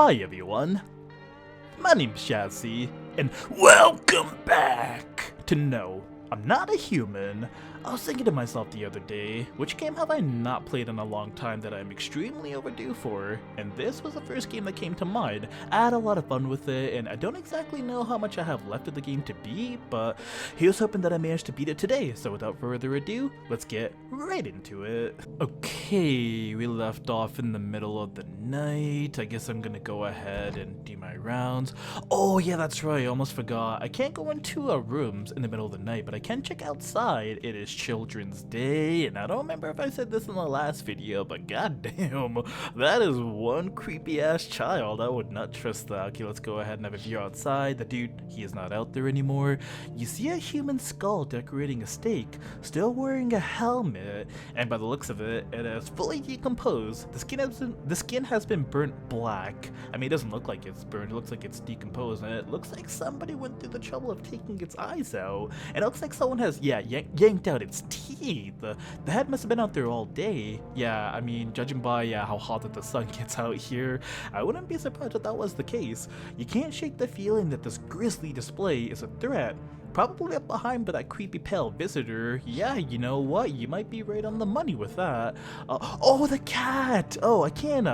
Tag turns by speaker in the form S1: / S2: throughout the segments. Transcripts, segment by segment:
S1: Hi everyone, my name's Shazzy, and welcome back to No, I'm Not a Human. I was thinking to myself the other day, which game have I not played in a long time that I'm extremely overdue for? And this was the first game that came to mind. I had a lot of fun with it, and I don't exactly know how much I have left of the game to beat, but here's hoping that I managed to beat it today. So without further ado, let's get right into it. Okay, we left off in the middle of the night. I guess I'm gonna go ahead and do my rounds. Oh yeah, that's right, I almost forgot. I can't go into rooms in the middle of the night, but I can check outside. It is Children's Day, and I don't remember if I said this in the last video, but goddamn, that is one creepy ass child. I would not trust that. Okay, let's go ahead and have a view outside. The dude, he is not out there anymore. You see a human skull decorating a stake, still wearing a helmet, and by the looks of it, it is fully decomposed. The skin has been burnt black. I mean, it doesn't look like it's burned, it looks like it's decomposed, and it looks like somebody went through the trouble of taking its eyes out, and it looks like someone has, yanked out its teeth. The head must have been out there all day. Yeah, I mean, judging by how hot that the sun gets out here, I wouldn't be surprised if that was the case. You can't shake the feeling that this grisly display is a threat. Probably left behind by that creepy pale visitor. Yeah, you know what? You might be right on the money with that. Oh, the cat! Oh, I can't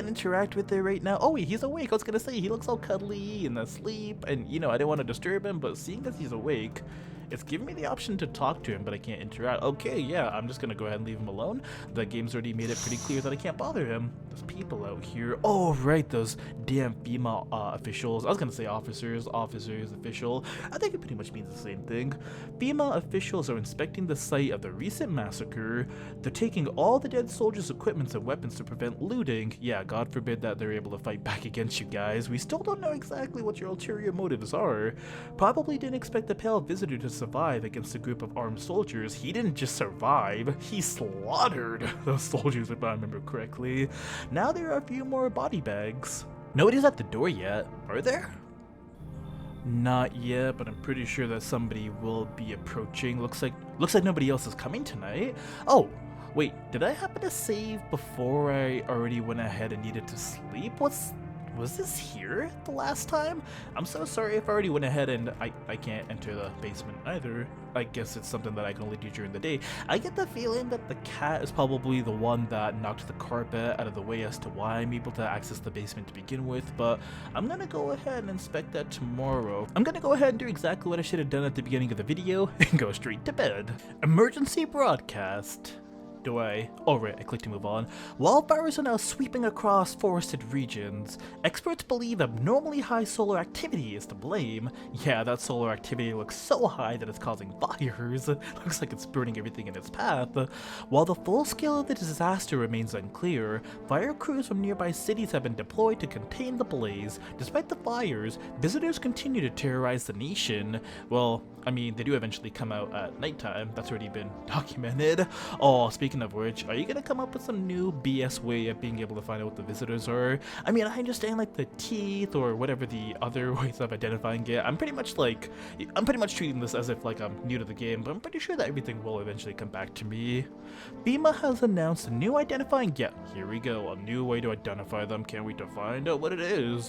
S1: interact with it right now. Oh, wait, he's awake. I was gonna say, he looks all cuddly and asleep, and you know, I didn't want to disturb him, but seeing as he's awake, it's giving me the option to talk to him, but I can't interact. Okay, yeah, I'm just gonna go ahead and leave him alone. The game's already made it pretty clear that I can't bother him. There's people out here. Oh, right, those damn female officials. I was gonna say officers, official. I think it pretty much means the same thing. Female officials are inspecting the site of the recent massacre. They're taking all the dead soldiers' equipment and weapons to prevent looting. Yeah, God forbid that they're able to fight back against you guys. We still don't know exactly what your ulterior motives are. Probably didn't expect the pale visitor to survive against a group of armed soldiers. He didn't just survive, he slaughtered those soldiers, if I remember correctly. Now there are a few more body bags. Nobody's at the door yet, are there? Not yet, but I'm pretty sure that somebody will be approaching. Looks like nobody else is coming tonight. Oh, wait, did I happen to save before I already went ahead and needed to sleep? Was this here the last time? I'm so sorry if I already went ahead and I can't enter the basement either. I guess it's something that I can only do during the day. I get the feeling that the cat is probably the one that knocked the carpet out of the way as to why I'm able to access the basement to begin with, but I'm gonna go ahead and inspect that tomorrow. I'm gonna go ahead and do exactly what I should have done at the beginning of the video and go straight to bed. Emergency broadcast. Alright, I clicked to move on. Wildfires are now sweeping across forested regions. Experts believe abnormally high solar activity is to blame. Yeah, that solar activity looks so high that it's causing fires. Looks like it's burning everything in its path. While the full scale of the disaster remains unclear, fire crews from nearby cities have been deployed to contain the blaze. Despite the fires, visitors continue to terrorize the nation. Well, I mean, they do eventually come out at nighttime. That's already been documented. Oh, speaking of which, are you gonna come up with some new BS way of being able to find out what the visitors are? I mean, I understand like the teeth or whatever the other ways of identifying it. I'm pretty much treating this as if like I'm new to the game, but I'm pretty sure that everything will eventually come back to me. FEMA has announced a new identifying, yeah, here we go, a new way to identify them. Can't wait to find out what it is.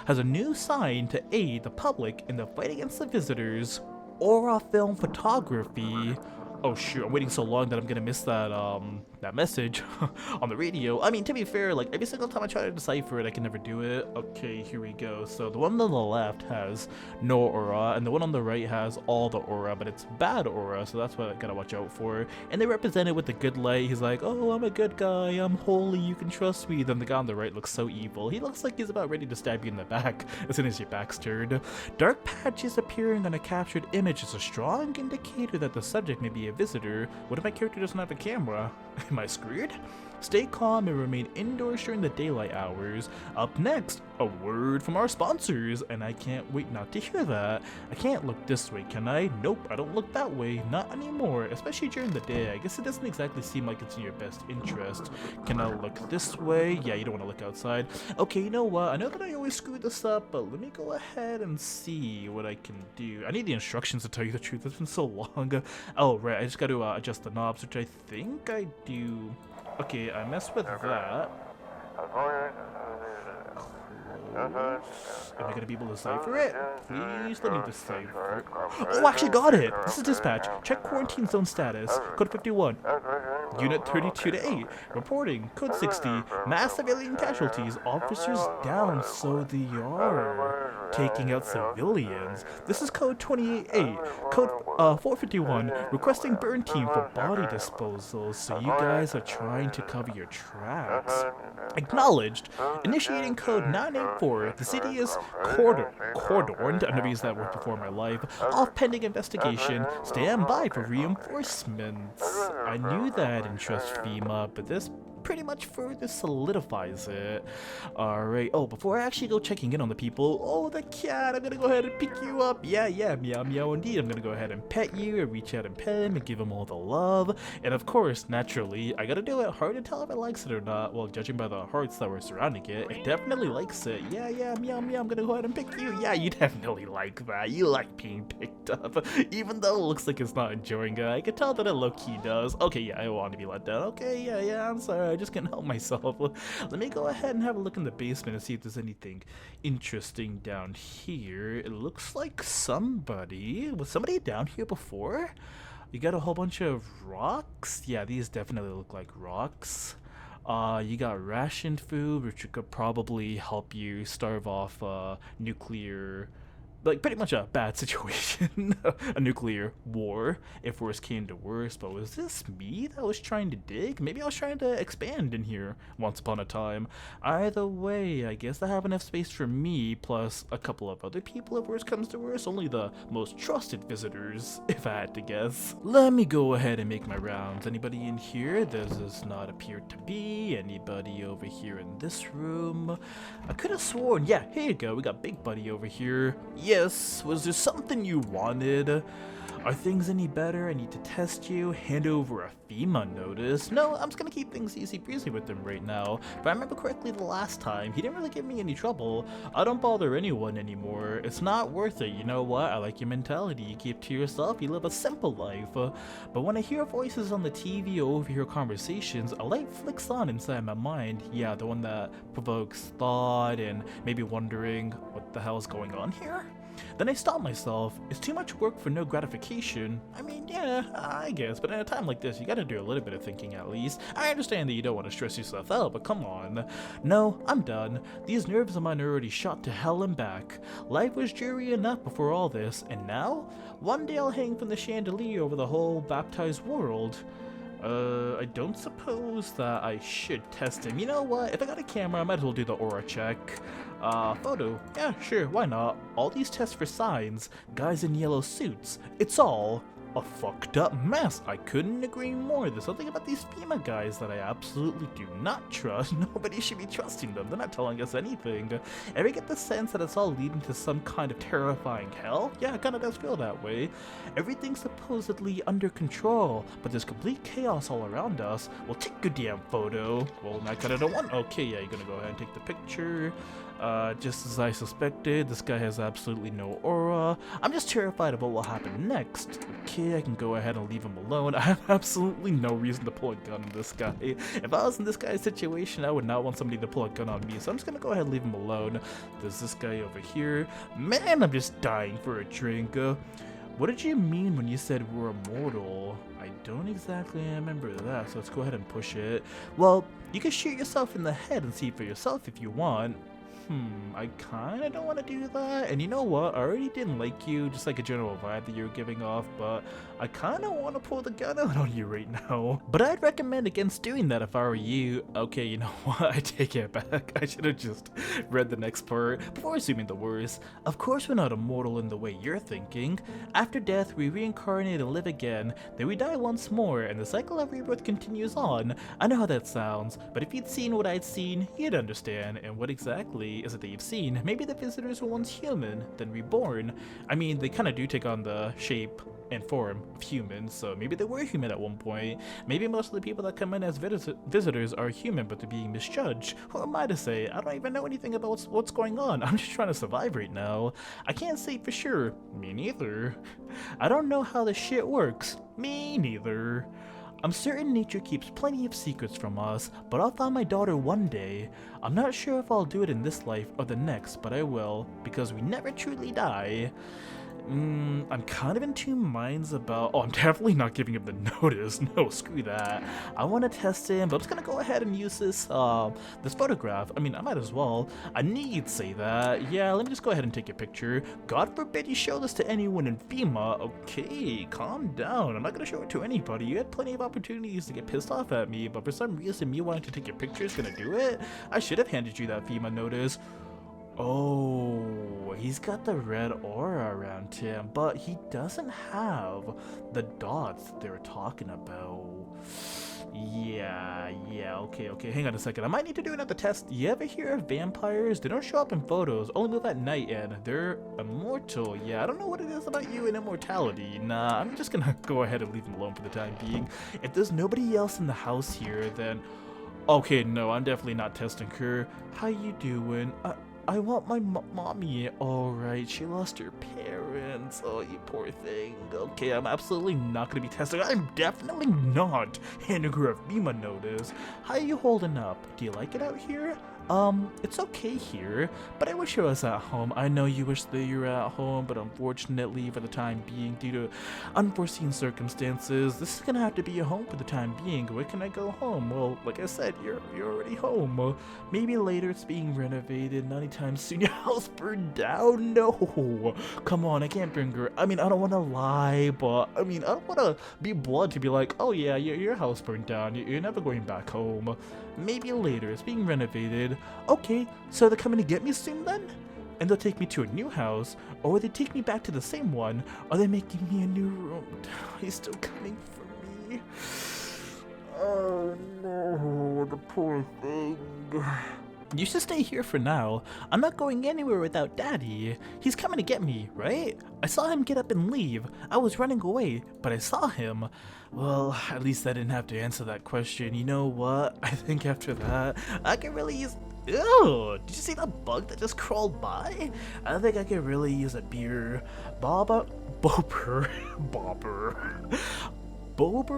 S1: Has a new sign to aid the public in the fight against the visitors. Aura film photography. Oh shoot, I'm waiting so long that I'm gonna miss that message on the radio. I mean, to be fair, like every single time I try to decipher it, I can never do it. Okay, here we go. So the one on the left has no aura, and the one on the right has all the aura, but it's bad aura, so that's what I gotta watch out for. And they represent it with the good light. He's like, oh, I'm a good guy, I'm holy, you can trust me. Then the guy on the right looks so evil. He looks like he's about ready to stab you in the back as soon as your back's turned. Dark patches appearing on a captured image is a strong indicator that the subject may be a visitor. What if my character doesn't have a camera? Am I screwed? Stay calm and remain indoors during the daylight hours. Up next, a word from our sponsors, and I can't wait not to hear that. I can't look this way, can I? Nope, I don't look that way, not anymore, especially during the day. I guess it doesn't exactly seem like it's in your best interest. Can I look this way? Yeah, you don't want to look outside. Okay, you know what? I know that I always screw this up, but let me go ahead and see what I can do. I need the instructions to tell you the truth. It's been so long. Oh, right, I just got to adjust the knobs, which I think I do. Okay, I messed with that.
S2: Avoid
S1: Am I gonna be able to decipher it? Please let me decipher. Oh, I actually got it! This is dispatch. Check quarantine zone status. Code 51. Unit 32 to 8. Reporting. Code 60. Mass civilian casualties. Officers down, so they are taking out civilians. This is code 28-8. Code 451. Requesting burn team for body disposal. So you guys are trying to cover your tracks. Acknowledged. Initiating code 984. The city is cordoned. I've never used that word before in my life. Off pending investigation. Stand by for reinforcements. I knew that I didn't trust FEMA, but this pretty much further solidifies it. Alright, oh, before I actually go checking in on the people, oh, the cat, I'm gonna go ahead and pick you up. Yeah, meow, meow, indeed. I'm gonna go ahead and pet you, and reach out and pet him, and give him all the love. And of course, naturally, I gotta do it. Hard to tell if it likes it or not. Well, judging by the hearts that were surrounding it, it definitely likes it. Yeah, meow, meow, I'm gonna go ahead and pick you. Yeah, you definitely like that. You like being picked up. Even though it looks like it's not enjoying it, I can tell that it low-key does. Okay, yeah, I want to be let down. Okay, yeah, I'm sorry. I just can't help myself. Let me go ahead and have a look in the basement and see if there's anything interesting down here. It looks like was somebody down here before? You got a whole bunch of rocks. Yeah, these definitely look like rocks. You got rationed food, which could probably help you starve off nuclear, like pretty much a bad situation, a nuclear war, if worse came to worse. But was this me that was trying to dig? Maybe I was trying to expand in here once upon a time. Either way, I guess I have enough space for me, plus a couple of other people if worse comes to worse. Only the most trusted visitors, if I had to guess. Let me go ahead and make my rounds. Anybody in here? There does not appear to be. Anybody over here in this room? I could have sworn, yeah, here you go, we got Big Buddy over here. Yes, was there something you wanted? Are things any better? I need to test you. Hand over a FEMA notice. No, I'm just gonna keep things easy breezy with him right now. If I remember correctly the last time, he didn't really give me any trouble. I don't bother anyone anymore. It's not worth it. You know what? I like your mentality. You keep to yourself. You live a simple life. But when I hear voices on the TV or overhear conversations, a light flicks on inside my mind. Yeah, the one that provokes thought and maybe wondering what the hell is going on here? Then I stop myself. It's too much work for no gratification. I mean, yeah, I guess, but at a time like this, you gotta do a little bit of thinking at least. I understand that you don't want to stress yourself out, but come on. No, I'm done. These nerves of mine are already shot to hell and back. Life was dreary enough before all this, and now? One day I'll hang from the chandelier over the whole baptized world. I don't suppose that I should test him. You know what? If I got a camera, I might as well do the aura check. Photo. Yeah, sure, why not? All these tests for signs, guys in yellow suits. It's all a fucked up mess. I couldn't agree more. There's something about these FEMA guys that I absolutely do not trust. Nobody should be trusting them. They're not telling us anything. Ever get the sense that it's all leading to some kind of terrifying hell? Yeah, it kinda does feel that way. Everything's supposedly under control, but there's complete chaos all around us. Well, take a damn photo. Well, I kinda don't want. Okay, yeah, you're gonna go ahead and take the picture. Just as I suspected, this guy has absolutely no aura. I'm just terrified of what will happen next. Okay, I can go ahead and leave him alone. I have absolutely no reason to pull a gun on this guy. If I was in this guy's situation, I would not want somebody to pull a gun on me, so I'm just gonna go ahead and leave him alone. There's this guy over here. Man, I'm just dying for a drink. What did you mean when you said we're immortal? I don't exactly remember that, so let's go ahead and push it. Well, you can shoot yourself in the head and see for yourself if you want. I kinda don't want to do that. And you know what? I already didn't like you, just like a general vibe that you were giving off, but I kinda want to pull the gun out on you right now. But I'd recommend against doing that if I were you. Okay, you know what? I take it back. I should have just read the next part before assuming the worst. Of course we're not immortal in the way you're thinking. After death, we reincarnate and live again, then we die once more, and the cycle of rebirth continues on. I know how that sounds, but if you'd seen what I'd seen, you'd understand. And what exactly is it that you've seen? Maybe the visitors were once human, then reborn. I mean, they kind of do take on the shape and form of humans, so maybe they were human at one point. Maybe most of the people that come in as visitors are human, but they're being misjudged. Who am I to say? I don't even know anything about what's going on. I'm just trying to survive right now. I can't say for sure. Me neither. I don't know how this shit works. Me neither. I'm certain nature keeps plenty of secrets from us, but I'll find my daughter one day. I'm not sure if I'll do it in this life or the next, but I will, because we never truly die. I'm kind of in two minds about... Oh, I'm definitely not giving him the notice. No, screw that. I want to test him, but I'm just going to go ahead and use this photograph. I mean, I might as well. I knew you'd say that. Yeah, let me just go ahead and take a picture. God forbid you show this to anyone in FEMA. Okay, calm down. I'm not going to show it to anybody. You had plenty of opportunities to get pissed off at me, but for some reason, me wanting to take your picture is going to do it? I should have handed you that FEMA notice. Oh, he's got the red aura around him, but he doesn't have the dots they were talking about. Yeah, okay, hang on a second. I might need to do another test. You ever hear of vampires? They don't show up in photos, only move at night, and they're immortal. Yeah, I don't know what it is about you and immortality. Nah, I'm just gonna go ahead and leave him alone for the time being. If there's nobody else in the house here, then... Okay, no, I'm definitely not testing her. How you doing? I want my mommy. Alright, she lost her parents. Oh, you poor thing. Okay, I'm absolutely not going to be testing. I'm definitely not handing her a FEMA notice. How are you holding up? Do you like it out here? It's okay here, but I wish I was at home. I know you wish that you were at home, but unfortunately, for the time being, due to unforeseen circumstances, this is gonna have to be a home for the time being. Where can I go home? Well, like I said, you're already home. Maybe later it's being renovated. Not anytime soon. Your house burned down? No. Come on, I can't bring her. I mean, I don't want to lie, but I mean, I don't want to be blunt to be like, oh yeah, your house burned down. You're never going back home. Maybe later. It's being renovated. Okay, so they're coming to get me soon then? And they'll take me to a new house, or will they take me back to the same one? Are they making me a new room? He's still coming for me. Oh no, the poor thing. You should stay here for now. I'm not going anywhere without Daddy. He's coming to get me, right? I saw him get up and leave. I was running away, but I saw him. Well, at least I didn't have to answer that question. You know what? I think after that, I can really use... Ew! Did you see that bug that just crawled by? I think I could really use a beer. Bober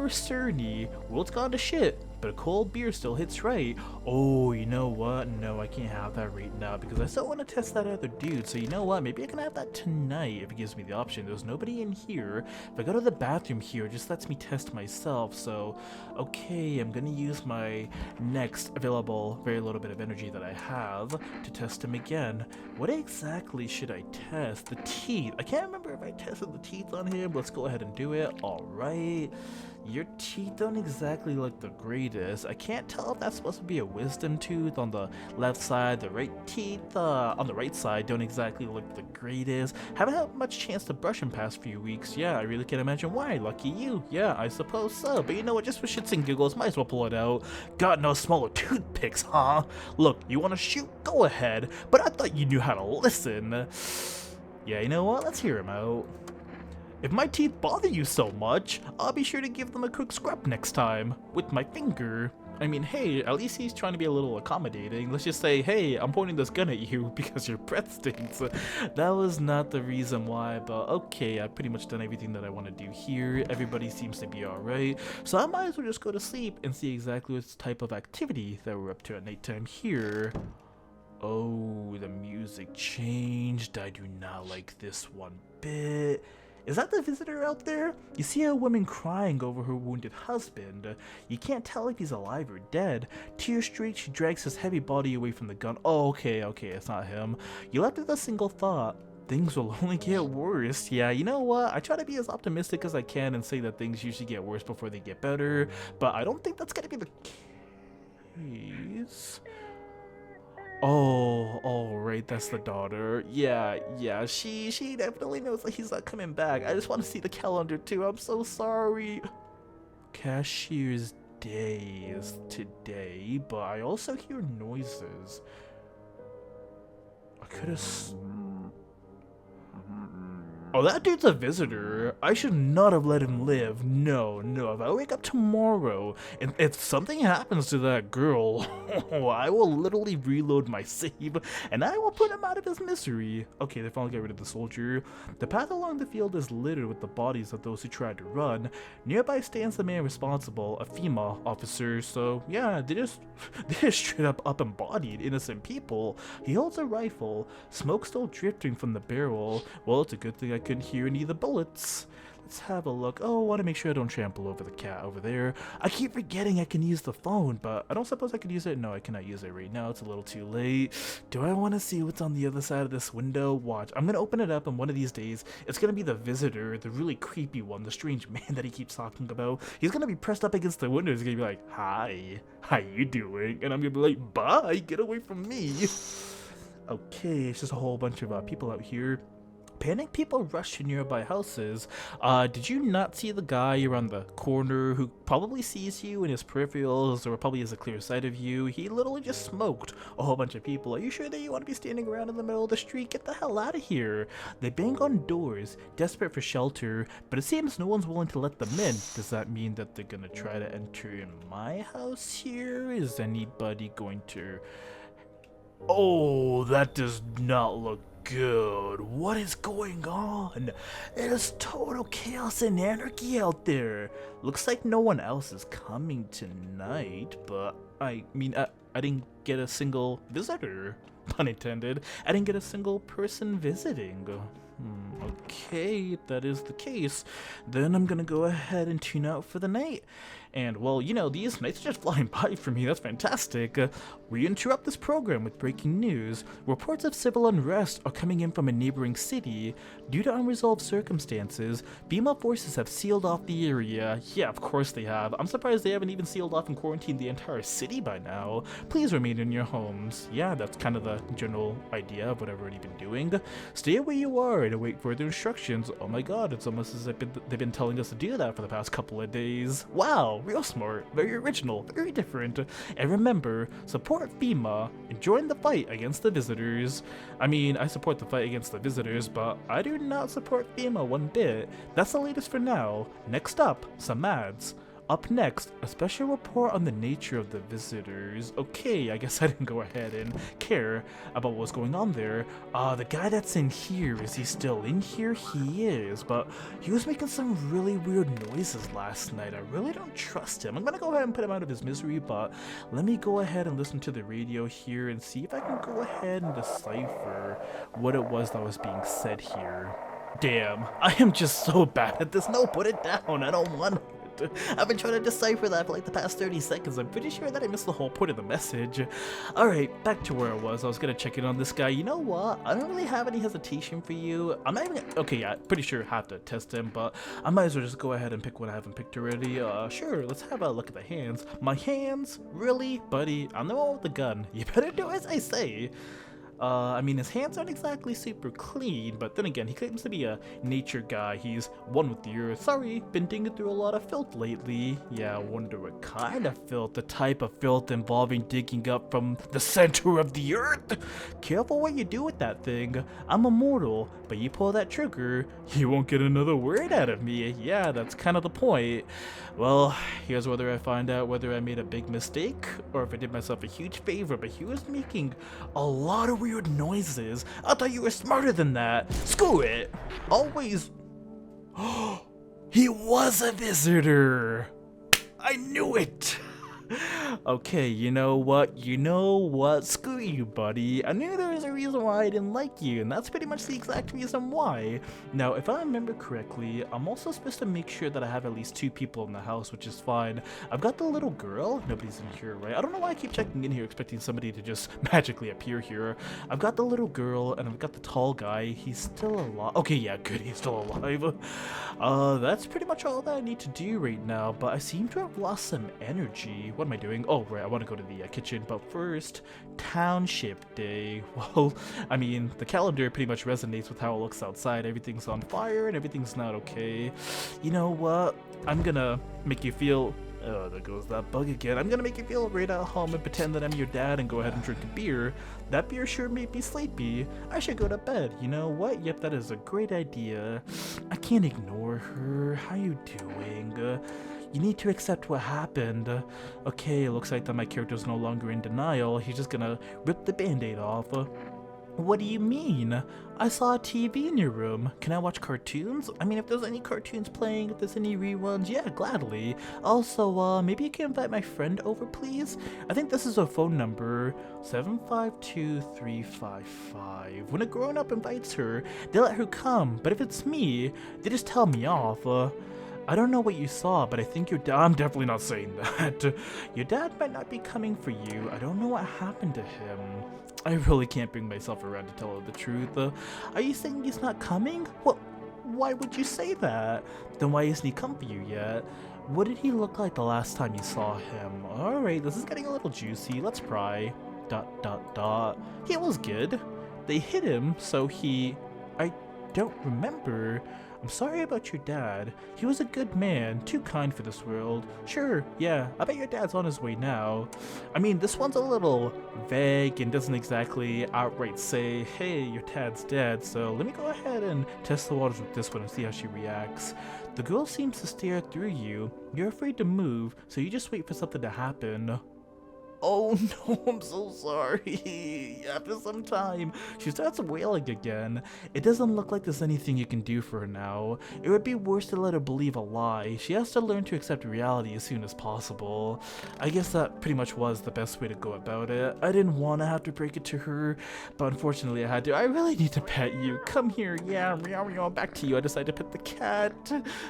S1: Cerny. World's gone to shit, but a cold beer still hits right. Oh, you know what? No, I can't have that right now because I still want to test that other dude. So you know what? Maybe I can have that tonight if it gives me the option. There's nobody in here. If I go to the bathroom here, it just lets me test myself. So, okay, I'm gonna use my next available very little bit of energy that I have to test him again. What exactly should I test? The teeth. I can't remember if I tested the teeth on him. Let's go ahead and do it. All right. Your teeth don't exactly look the greatest. I can't tell if that's supposed to be a wisdom tooth on the left side. The right teeth on the right side don't exactly look the greatest. Haven't had much chance to brush in past few weeks. Yeah, I really can't imagine why. Lucky you. Yeah, I suppose so. But you know what? Just for shits and giggles, might as well pull it out. Got no smaller toothpicks, huh? Look, you want to shoot? Go ahead. But I thought you knew how to listen. Yeah, you know what? Let's hear him out. If my teeth bother you so much, I'll be sure to give them a quick scrub next time, with my finger. I mean, hey, at least he's trying to be a little accommodating. Let's just say, hey, I'm pointing this gun at you because your breath stinks. That was not the reason why, but okay, I've pretty much done everything that I want to do here. Everybody seems to be alright, so I might as well just go to sleep and see exactly what type of activity that we're up to at nighttime here. Oh, the music changed. I do not like this one bit. Is that the visitor out there? You see a woman crying over her wounded husband. You can't tell if he's alive or dead. Tears streaked, she drags his heavy body away from the gun. Oh, okay, it's not him. You left with a single thought. Things will only get worse. Yeah, you know what? I try to be as optimistic as I can and say that things usually get worse before they get better, but I don't think that's gonna be the case. Oh, alright, that's the daughter. Yeah, she definitely knows that he's not coming back. I just want to see the calendar too. I'm so sorry. Cashier's Day is today, but I also hear noises. I could have... Oh, that dude's a visitor. I should not have let him live. No, no. If I wake up tomorrow and if something happens to that girl, I will literally reload my save and I will put him out of his misery. Okay, they finally got rid of the soldier. The path along the field is littered with the bodies of those who tried to run. Nearby stands the man responsible, a FEMA officer. So yeah, they just straight up embodied innocent people. He holds a rifle, smoke still drifting from the barrel. Well, it's a good thing I couldn't hear any of the bullets. Let's have a look. Oh, I want to make sure I don't trample over the cat over there. I keep forgetting I can use the phone, but I don't suppose I could use it. No, I cannot use it right now. It's a little too late. Do I want to see what's on the other side of this window? Watch. I'm going to open it up, and one of these days, it's going to be the visitor, the really creepy one, the strange man that he keeps talking about. He's going to be pressed up against the window. He's going to be like, hi, how you doing? And I'm going to be like, bye, get away from me. Okay, it's just a whole bunch of people out here. Panicked people rush to nearby houses. Did you not see the guy around the corner who probably sees you in his peripherals or probably has a clear sight of you? He literally just smoked a whole bunch of people. Are you sure that you want to be standing around in the middle of the street? Get the hell out of here. They bang on doors, desperate for shelter, but it seems no one's willing to let them in. Does that mean that they're gonna try to enter in my house here? Is anybody going to... Oh, that does not look good. What is going on? It is total chaos and anarchy out there. Looks like no one else is coming tonight, but I mean, I didn't get a single visitor, pun intended. I didn't get a single person visiting. Okay, if that is the case, then I'm gonna go ahead and tune out for the night. And, well, you know, these nights are just flying by for me. That's fantastic. We interrupt this program with breaking news. Reports of civil unrest are coming in from a neighboring city. Due to unresolved circumstances, BMA forces have sealed off the area. Yeah, of course they have. I'm surprised they haven't even sealed off and quarantined the entire city by now. Please remain in your homes. Yeah, that's kind of the general idea of what I've already been doing. Stay where you are and await further instructions. Oh my god, it's almost as if they've been telling us to do that for the past couple of days. Wow, real smart, very original, very different. And remember, support FEMA and join the fight against the visitors. I mean, I support the fight against the visitors, but I do not support FEMA one bit. That's the latest for now. Next up, some ads. Up next, a special report on the nature of the visitors. Okay, I guess I didn't go ahead and care about what's going on there. The guy that's in here, is he still in here? He is, but he was making some really weird noises last night. I really don't trust him. I'm gonna go ahead and put him out of his misery, but let me go ahead and listen to the radio here and see if I can go ahead and decipher what it was that was being said here. Damn, I am just so bad at this. No, put it down. I don't want it. I've been trying to decipher that for like the past 30 seconds. I'm pretty sure that I missed the whole point of the message. Alright, back to where I was. I was gonna check in on this guy. You know what? I don't really have any hesitation for you. I'm not even gonna... Okay, yeah, pretty sure I have to test him, but I might as well just go ahead and pick what I haven't picked already. Sure, let's have a look at the hands. My hands? Really? Buddy, I'm the one with the gun. You better do as I say. I mean, his hands aren't exactly super clean, but then again, he claims to be a nature guy. He's one with the earth. Sorry, been digging through a lot of filth lately. Yeah, I wonder what kind of filth. The type of filth involving digging up from the center of the earth. Careful what you do with that thing. I'm immortal, but you pull that trigger, you won't get another word out of me. Yeah, that's kind of the point. Well, here's whether I find out whether I made a big mistake or if I did myself a huge favor, but he was making a lot of weird noises. I thought you were smarter than that. Screw it. Always. He was a visitor. I knew it. Okay, you know what? Screw you, buddy. I knew there was a reason why I didn't like you, and that's pretty much the exact reason why. Now, if I remember correctly, I'm also supposed to make sure that I have at least 2 people in the house, which is fine. I've got the little girl. Nobody's in here, right? I don't know why I keep checking in here expecting somebody to just magically appear here. I've got the little girl, and I've got the tall guy. He's still alive. Okay, yeah, good. He's still alive. That's pretty much all that I need to do right now, but I seem to have lost some energy. What am I doing? Oh, right, I want to go to the kitchen, but first, Township Day. Well, I mean, the calendar pretty much resonates with how it looks outside. Everything's on fire and everything's not okay. You know what? I'm gonna make you feel Oh, there goes that bug again. I'm gonna make you feel right at home and pretend that I'm your dad and go ahead and drink a beer. That beer sure made me sleepy. I should go to bed. You know what? Yep, that is a great idea. I can't ignore her. How you doing? You need to accept what happened. Okay, it looks like that my character's no longer in denial. He's just gonna rip the band-aid off. What do you mean? I saw a TV in your room. Can I watch cartoons? I mean, if there's any cartoons playing, if there's any reruns, yeah, gladly. Also, maybe you can invite my friend over, please? I think this is a phone number, 752355. When a grown-up invites her, they let her come, but if it's me, they just tell me off. I don't know what you saw, but I think your dad— I'm definitely not saying that. Your dad might not be coming for you. I don't know what happened to him. I really can't bring myself around to tell her the truth. Are you saying he's not coming? What? Why would you say that? Then why hasn't he come for you yet? What did he look like the last time you saw him? Alright, this is getting a little juicy. Let's pry. ... He was good. They hit him, so I don't remember. I'm sorry about your dad. He was a good man, too kind for this world. Sure, yeah, I bet your dad's on his way now. I mean, this one's a little vague and doesn't exactly outright say, hey, your dad's dead, so let me go ahead and test the waters with this one and see how she reacts. The girl seems to stare through you. You're afraid to move, so you just wait for something to happen. Oh no, I'm so sorry. After some time, she starts wailing again. It doesn't look like there's anything you can do for her now. It would be worse to let her believe a lie. She has to learn to accept reality as soon as possible. I guess that pretty much was the best way to go about it. I didn't want to have to break it to her, but unfortunately I had to. I really need to pet you. Come here. Yeah, meow, meow. Back to you. I decided to pet the cat.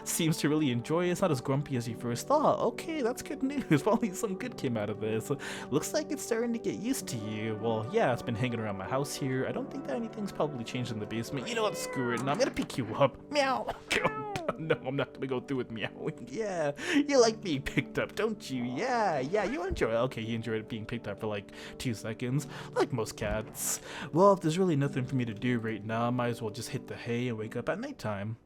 S1: Seems to really enjoy it. It's not as grumpy as you first thought. Okay, that's good news. Finally some good came out of this. Looks like it's starting to get used to you. Well, yeah, it's been hanging around my house here. I don't think that anything's probably changed in the basement. You know what? Screw it. No, I'm gonna pick you up. Meow. No, I'm not gonna go through with meowing. Yeah, you like being picked up, don't you? Yeah, you enjoy it. Okay, he enjoyed being picked up for like 2 seconds, like most cats. Well, if there's really nothing for me to do right now, I might as well just hit the hay and wake up at nighttime.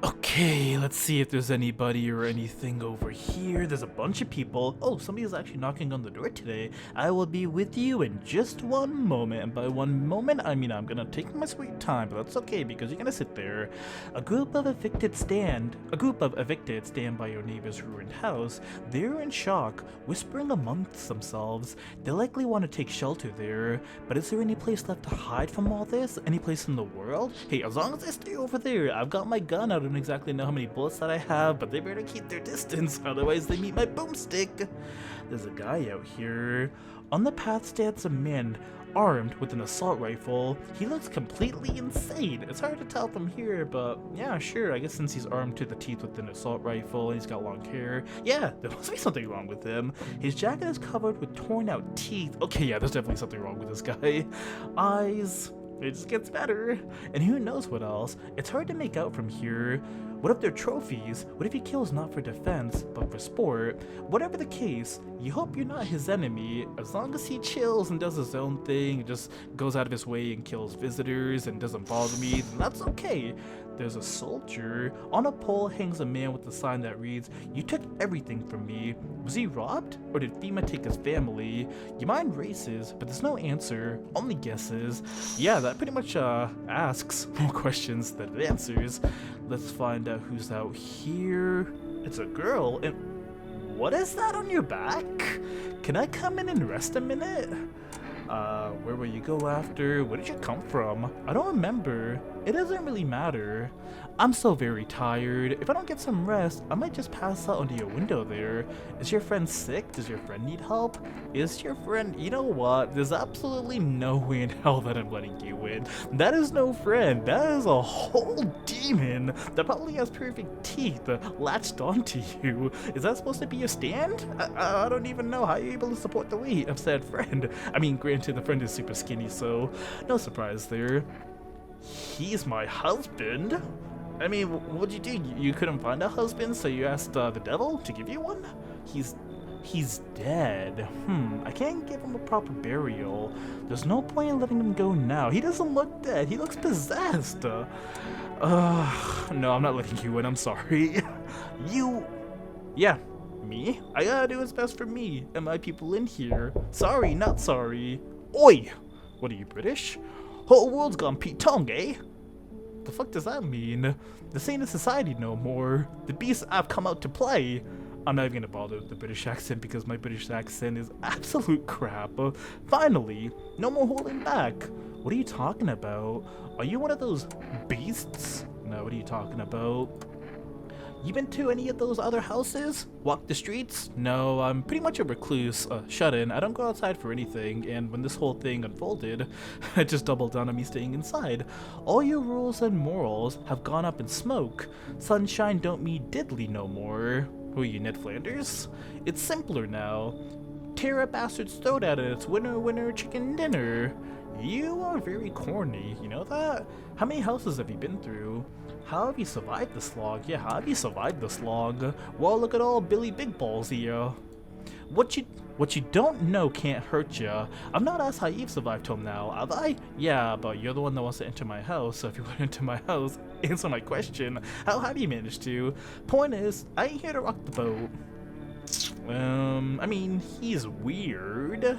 S1: Okay, let's see if there's anybody or anything over here. There's a bunch of people. Oh, somebody is actually knocking on the door today. I will be with you in just one moment. And by one moment, I mean I'm gonna take my sweet time, but that's okay because you're gonna sit there. A group of evicted stand by your neighbor's ruined house. They're in shock, whispering amongst themselves. They likely want to take shelter there, but is there any place left to hide from all this? Any place in the world? Hey, as long as I stay over there, I've got my gun. I don't exactly know how many bullets that I have, but they better keep their distance, otherwise they meet my boomstick. There's a guy out here. On the path stands a man armed with an assault rifle. He looks completely insane. It's hard to tell from here, but yeah, sure. I guess since he's armed to the teeth with an assault rifle and he's got long hair, yeah, there must be something wrong with him. His jacket is covered with torn out teeth. Okay, yeah, there's definitely something wrong with this guy. Eyes. It just gets better. And who knows what else? It's hard to make out from here. What if they're trophies? What if he kills not for defense, but for sport? Whatever the case, you hope you're not his enemy. As long as he chills and does his own thing, just goes out of his way and kills visitors and doesn't bother me, then that's okay. There's a soldier. On a pole hangs a man with a sign that reads, "You took everything from me." Was he robbed? Or did FEMA take his family? Your mind races, but there's no answer, only guesses. Yeah, that pretty much asks more questions than it answers. Let's find out who's out here. It's a girl, and what is that on your back? Can I come in and rest a minute? Where will you go after? Where did you come from? I don't remember. It doesn't really matter. I'm so very tired. If I don't get some rest, I might just pass out under your window there. Is your friend sick? Does your friend need help? Is your friend— you know what? There's absolutely no way in hell that I'm letting you in. That is no friend. That is a whole demon that probably has perfect teeth latched onto you. Is that supposed to be your stand? I don't even know how you're able to support the weight of said friend. I mean, granted, the friend is super skinny, so no surprise there. He's my husband? I mean, what'd you do? You couldn't find a husband, so you asked the devil to give you one? He's dead. I can't give him a proper burial. There's no point in letting him go now. He doesn't look dead. He looks possessed. No, I'm not letting you in. I'm sorry. Yeah, Me? I gotta do what's best for me and my people in here. Sorry, not sorry. Oi! What are you, British? Whole world's gone Pete Tong, eh? The fuck does that mean? This ain't a society no more. The beasts have come out to play. I'm not even gonna bother with the British accent because my British accent is absolute crap. Finally, no more holding back. What are you talking about? Are you one of those beasts? No, what are you talking about? You been to any of those other houses? Walk the streets? No, I'm pretty much a recluse, shut in. I don't go outside for anything, and when this whole thing unfolded, I just doubled down on me staying inside. All your rules and morals have gone up in smoke. Sunshine don't mean diddly no more. Who are you, Ned Flanders? It's simpler now. Tear a bastard's throat out and it's winner winner chicken dinner. You are very corny, you know that? How many houses have you been through? How have you survived the slog? Yeah, how have you survived the slog? Well, look at all Billy Big Balls here. What you don't know can't hurt ya. I've not asked how you've survived till now, have I? Yeah, but you're the one that wants to enter my house, so if you want to enter my house, answer my question. How have you managed to? Point is, I ain't here to rock the boat. I mean, he's weird.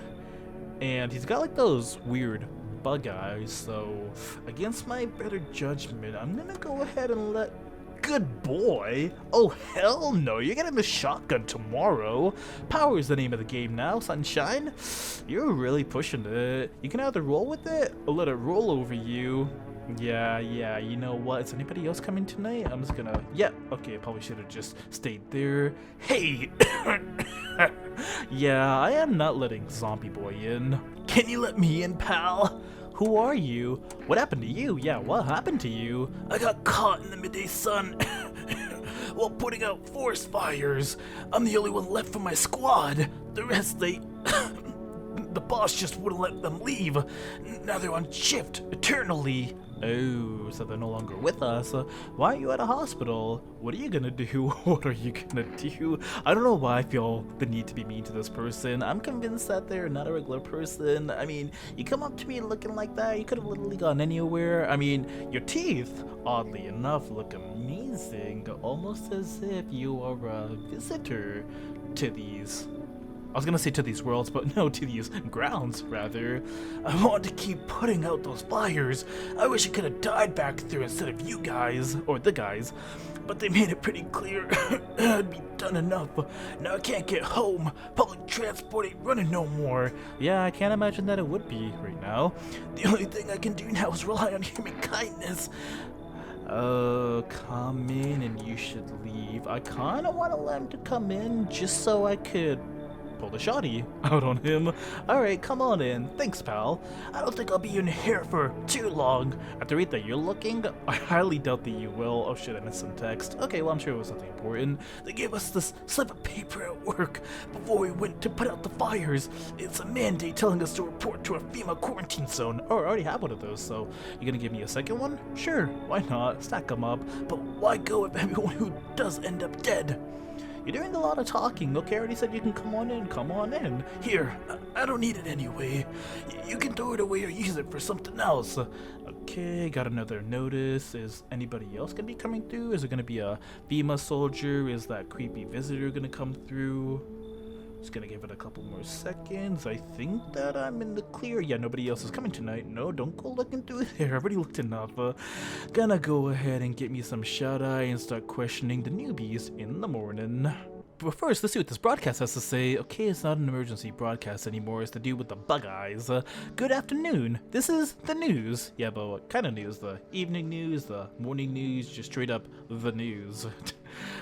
S1: And he's got like those weird bug eyes, so against my better judgment, I'm gonna go ahead and let... Good boy! Oh hell no, you're getting the shotgun tomorrow! Power's the name of the game now, sunshine! You're really pushing it. You can either roll with it, or let it roll over you. Yeah, you know what? Is anybody else coming tonight? I'm just gonna... Yeah, okay, I probably should have just stayed there. Hey! Yeah, I am not letting Zombie Boy in. Can you let me in, pal? Who are you? What happened to you? Yeah, what happened to you? I got caught in the midday sun while putting out forest fires. I'm the only one left from my squad. The rest, they... The boss just wouldn't let them leave. Now they're on shift eternally. Oh, so they're no longer with us. Why are you at a hospital? What are you gonna do? What are you gonna do? I don't know why I feel the need to be mean to this person. I'm convinced that they're not a regular person. I mean, you come up to me looking like that, you could have literally gone anywhere. I mean, your teeth, oddly enough, look amazing. Almost as if you are a visitor to these... I was gonna say to these worlds, but no, to these grounds, rather. I want to keep putting out those fires. I wish I could have died back there instead of you guys, or the guys, but they made it pretty clear I'd be done enough. Now I can't get home. Public transport ain't running no more. Yeah, I can't imagine that it would be right now. The only thing I can do now is rely on human kindness. Come in and you should leave. I kinda wanna let him to come in just so I could pull the shoddy out on him. Alright, come on in. Thanks, pal. I don't think I'll be in here for too long. At the rate that you're looking, I highly doubt that you will. Oh shit, I missed some text. Okay, well I'm sure it was something important. They gave us this slip of paper at work before we went to put out the fires. It's a mandate telling us to report to a FEMA quarantine zone. Oh, I already have one of those, so you gonna give me a second one? Sure, why not? Stack them up. But why go if everyone who does end up dead? You're doing a lot of talking. Okay, I already said you can come on in. Come on in. Here, I don't need it anyway. You can throw it away or use it for something else. Okay, got another notice. Is anybody else gonna be coming through? Is it gonna be a FEMA soldier? Is that creepy visitor gonna come through? Just gonna give it a couple more seconds. I think that I'm in the clear. Yeah, nobody else is coming tonight. No, don't go looking through there. I've already looked enough. Gonna go ahead and get me some shut-eye and start questioning the newbies in the morning. But first, let's see what this broadcast has to say. Okay, it's not an emergency broadcast anymore. It's to do with the bug eyes. Good afternoon. This is the news. Yeah, but what kind of news? The evening news, the morning news, just straight up the news.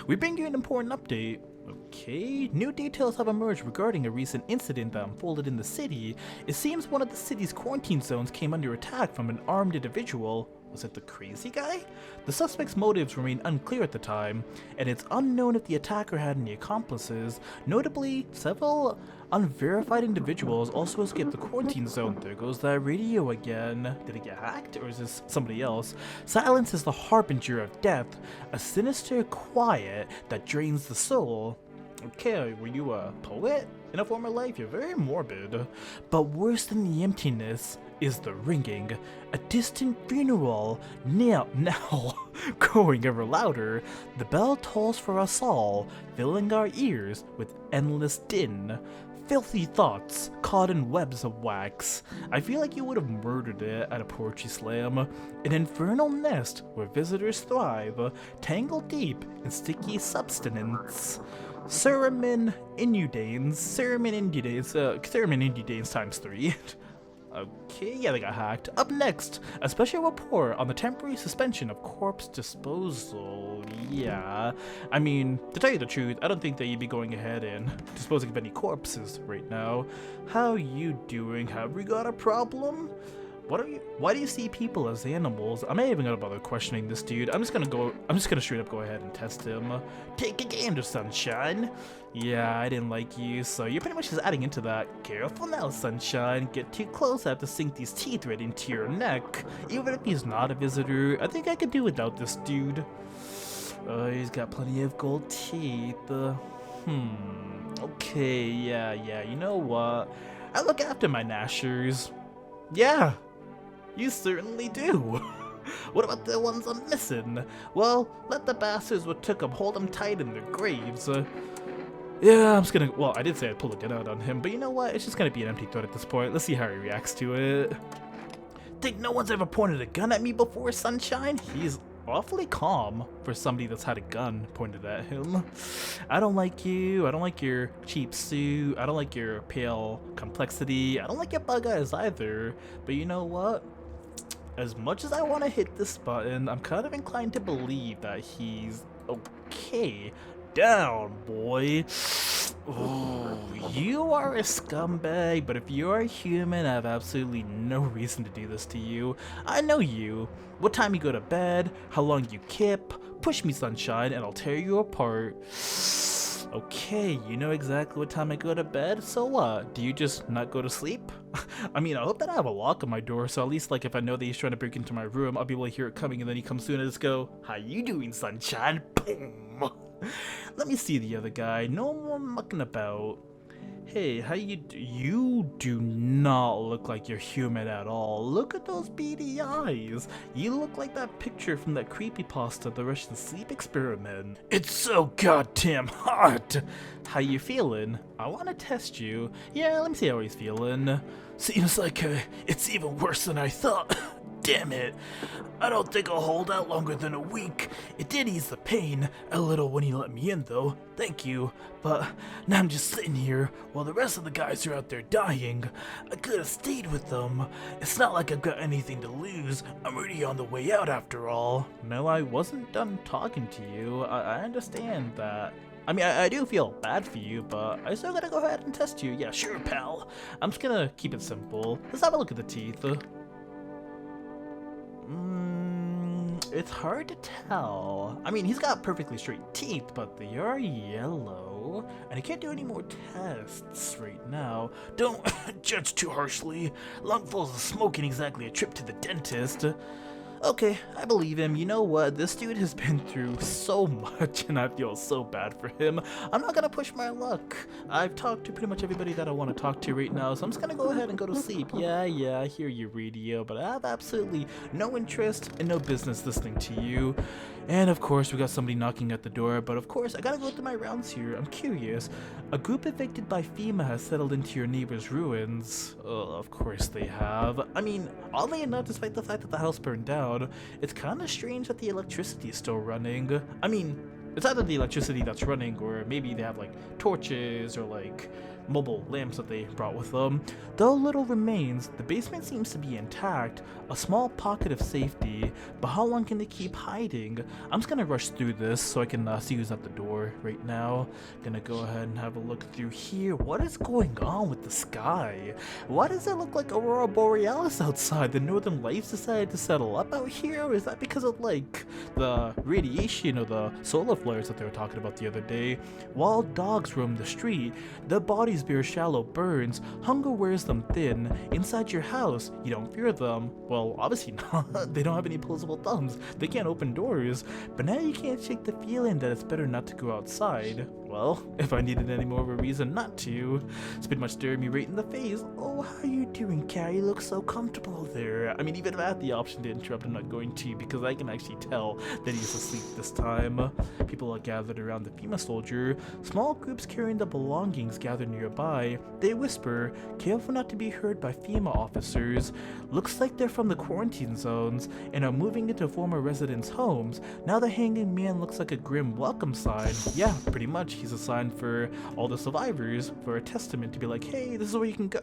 S1: We bring you an important update. Okay, new details have emerged regarding a recent incident that unfolded in the city. It seems one of the city's quarantine zones came under attack from an armed individual. Was it the crazy guy? The suspect's motives remain unclear at the time, and it's unknown if the attacker had any accomplices. Notably, several unverified individuals also escaped the quarantine zone. There goes that radio again. Did it get hacked, or is this somebody else? Silence is the harbinger of death, a sinister quiet that drains the soul. Okay, were you a poet? In a former life, you're very morbid. But worse than the emptiness is the ringing, a distant funeral. Now, growing ever louder, the bell tolls for us all, filling our ears with endless din. Filthy thoughts caught in webs of wax. I feel like you would have murdered it at a poetry slam. An infernal nest where visitors thrive, tangled deep in sticky substance. Sermon Indudanes times 3. Okay, yeah, they got hacked. Up next, a special report on the temporary suspension of corpse disposal. Yeah, I mean, to tell you the truth, I don't think that you'd be going ahead and disposing of any corpses right now. How you doing? Have we got a problem? Why do you see people as animals? I'm not even gonna bother questioning this dude. I'm just gonna straight up go ahead and test him. Take a gander, sunshine. Yeah, I didn't like you, so you're pretty much just adding into that. Careful now, sunshine. Get too close, I have to sink these teeth right into your neck. Even if he's not a visitor, I think I could do without this dude. He's got plenty of gold teeth. Okay, yeah, you know what? I look after my gnashers. Yeah. You certainly do. What about the ones I'm missing? Well, let the bastards what took them hold them tight in their graves. Yeah, I'm just gonna... Well, I did say I'd pull a gun out on him, but you know what? It's just gonna be an empty threat at this point. Let's see how he reacts to it. Think no one's ever pointed a gun at me before, sunshine? He's awfully calm for somebody that's had a gun pointed at him. I don't like you. I don't like your cheap suit. I don't like your pale complexity. I don't like your bug eyes either. But you know what? As much as I want to hit this button, I'm kind of inclined to believe that he's okay. Down, boy. Ooh, you are a scumbag, but if you're a human, I have absolutely no reason to do this to you. I know you. What time you go to bed, how long you kip. Push me, sunshine, and I'll tear you apart. Okay, you know exactly what time I go to bed, so what? Do you just not go to sleep? I mean, I hope that I have a lock on my door, so at least, like, if I know that he's trying to break into my room, I'll be able to hear it coming, and then he comes through and I just go, how you doing, sunshine? Boom! Let me see the other guy. No more mucking about. Hey, how you do not look like you're human at all. Look at those beady eyes. You look like that picture from that creepypasta, the Russian sleep experiment. It's so goddamn hot. How you feeling? I want to test you. Yeah, let me see how he's feeling. Seems like it's even worse than I thought. Damn it. I don't think I'll hold out longer than a week. It did ease the pain a little when he let me in, though. Thank you. But now I'm just sitting here while the rest of the guys are out there dying. I could have stayed with them. It's not like I've got anything to lose. I'm already on the way out after all. No, I wasn't done talking to you. I understand that. I mean, I do feel bad for you, but I still gotta go ahead and test you. Yeah, sure, pal. I'm just gonna keep it simple. Let's have a look at the teeth. It's hard to tell. I mean, he's got perfectly straight teeth, but they are yellow. And I can't do any more tests right now. Don't judge too harshly. Lungfuls of smoke ain't exactly a trip to the dentist. Okay, I believe him. You know what? This dude has been through so much and I feel so bad for him. I'm not gonna push my luck. I've talked to pretty much everybody that I want to talk to right now, so I'm just gonna go ahead and go to sleep. Yeah, I hear you, radio, but I have absolutely no interest and no business listening to you. And of course, we got somebody knocking at the door, but of course, I gotta go through my rounds here. I'm curious. A group evicted by FEMA has settled into your neighbor's ruins. Of course they have. I mean, oddly enough, despite the fact that the house burned down, it's kind of strange that the electricity is still running. I mean, it's either the electricity that's running, or maybe they have like torches or like mobile lamps that they brought with them. Though little remains, the basement seems to be intact, a small pocket of safety, but how long can they keep hiding? I'm just gonna rush through this so I can see who's at the door right now. Gonna go ahead and have a look through here. What is going on with the sky? Why does it look like Aurora Borealis outside? The Northern Lights decided to settle up out here? Or is that because of like the radiation or the solar flares that they were talking about the other day? Wild dogs roam the street, their bodies bear shallow burns, hunger wears them thin. Inside your house, you don't fear them. Well, obviously not. They don't have any opposable thumbs. They can't open doors. But now you can't shake the feeling that it's better not to go outside. Well, if I needed any more of a reason not to, it's pretty much staring me right in the face. Oh, how you doing, Carrie? You look so comfortable there. I mean, even if I had the option to interrupt, I'm not going to, because I can actually tell that he's asleep this time. People are gathered around the FEMA soldier. Small groups carrying the belongings gather nearby. They whisper, careful not to be heard by FEMA officers. Looks like they're from the quarantine zones and are moving into former residents' homes. Now the hanging man looks like a grim welcome sign. Yeah, pretty much. He's a sign for all the survivors, for a testament to be like, hey, this is where you can go.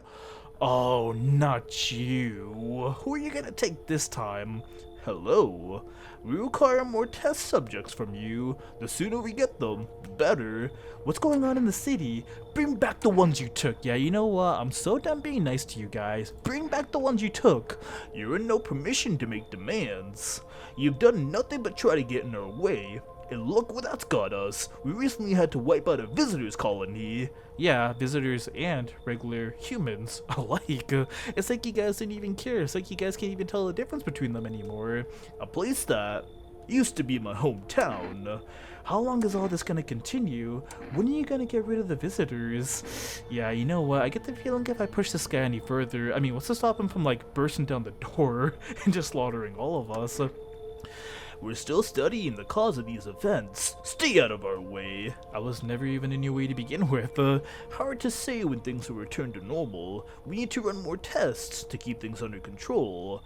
S1: Oh, not you. Who are you gonna take this time? Hello. We require more test subjects from you. The sooner we get them, the better. What's going on in the city? Bring back the ones you took. Yeah, you know what? I'm so done being nice to you guys. Bring back the ones you took. You're in no permission to make demands. You've done nothing but try to get in our way. And look what that's got us. We recently had to wipe out a visitors colony. Yeah, visitors and regular humans alike. It's like you guys didn't even care. It's like you guys can't even tell the difference between them anymore. A place that used to be my hometown. How long is all this gonna continue? When are you gonna get rid of the visitors? Yeah, you know what? I get the feeling if I push this guy any further, I mean, what's to stop him from like bursting down the door and just slaughtering all of us? We're still studying the cause of these events. Stay out of our way. I was never even in your way to begin with. Hard to say when things will return to normal. We need to run more tests to keep things under control.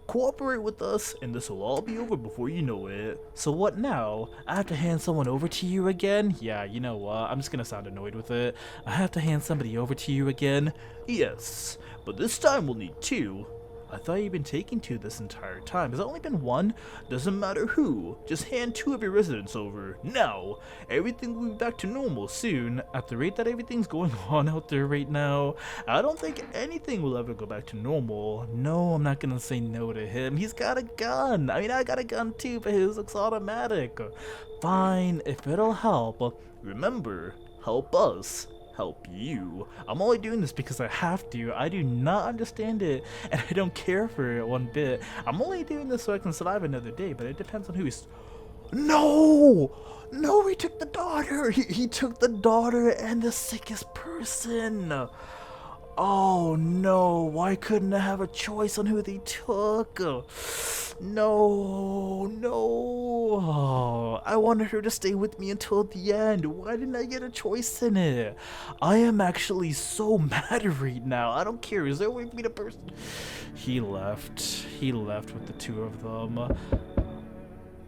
S1: Cooperate with us, and this will all be over before you know it. So what now? I have to hand someone over to you again? Yeah, you know what? I'm just gonna sound annoyed with it. I have to hand somebody over to you again? Yes, but this time we'll need two. I thought you'd been taking two this entire time. Has it only been one? Doesn't matter who. Just hand two of your residents over. Now! Everything will be back to normal soon. At the rate that everything's going on out there right now, I don't think anything will ever go back to normal. No, I'm not gonna say no to him. He's got a gun. I mean, I got a gun too, but his looks automatic. Fine, if it'll help. Remember, help us. Help you. I'm only doing this because I have to. I do not understand it, and I don't care for it one bit. I'm only doing this so I can survive another day, but it depends on who he's... No! No, he took the daughter! He took the daughter and the sickest person! Oh no, why couldn't I have a choice on who they took? No, no. I wanted her to stay with me until the end. Why didn't I get a choice in it? I am actually so mad right now. I don't care. Is there a way for me to burst? He left. He left with the two of them.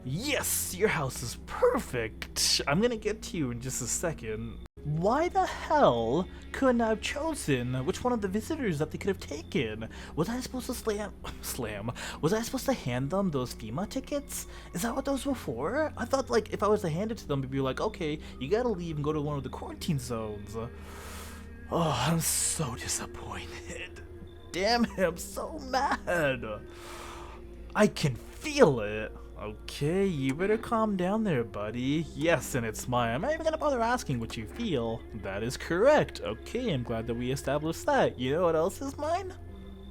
S1: Yes, your house is perfect. I'm gonna get to you in just a second. Why the hell couldn't I have chosen which one of the visitors that they could have taken? Was I supposed to slam? Was I supposed to hand them those FEMA tickets? Is that what those were for? I thought, like, if I was to hand it to them, it'd be like, okay, you gotta leave and go to one of the quarantine zones. Oh, I'm so disappointed. Damn it, I'm so mad. I can feel it. Okay, you better calm down there, buddy. Yes, and it's mine. I'm not even gonna bother asking what you feel. That is correct. Okay, I'm glad that we established that. You know what else is mine?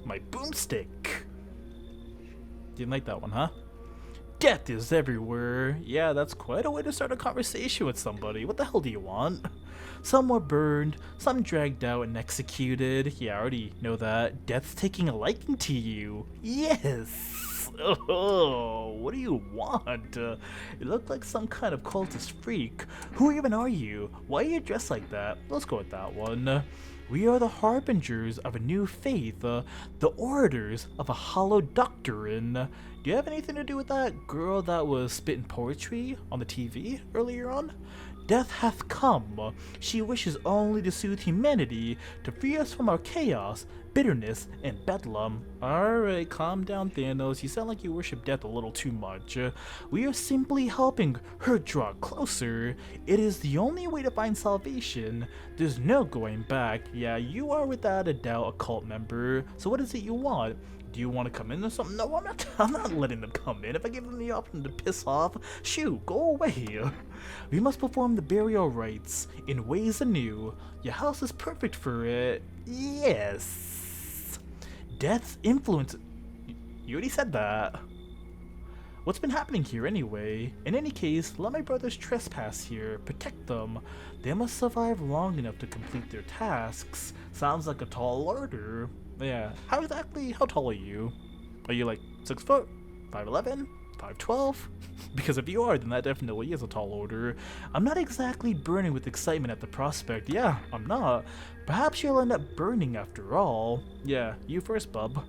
S1: My boomstick. Didn't like that one, huh? Death is everywhere. Yeah, that's quite a way to start a conversation with somebody. What the hell do you want? Some were burned, some dragged out and executed. Yeah, I already know that. Death's taking a liking to you. Yes! Oh, what do you want? You look like some kind of cultist freak. Who even are you? Why are you dressed like that? Let's go with that one. We are the harbingers of a new faith, the orators of a hollow doctrine. Do you have anything to do with that girl that was spitting poetry on the TV earlier on? Death hath come. She wishes only to soothe humanity, to free us from our chaos, bitterness, and bedlam. Alright, calm down, Thanos. You sound like you worship death a little too much. We are simply helping her draw closer. It is the only way to find salvation. There's no going back. Yeah, you are without a doubt a cult member. So what is it you want? Do you want to come in or something? No, I'm not letting them come in. If I give them the option to piss off, shoot, go away. We must perform the burial rites in ways anew. Your house is perfect for it. Yes. Death's influence. You already said that. What's been happening here anyway? In any case, let my brothers trespass here. Protect them. They must survive long enough to complete their tasks. Sounds like a tall order. Yeah. How tall are you? Are you like 6 foot? 5'11"? 5'12"? Because if you are, then that definitely is a tall order. I'm not exactly burning with excitement at the prospect. Yeah, I'm not. Perhaps you'll end up burning after all. Yeah, you first, bub.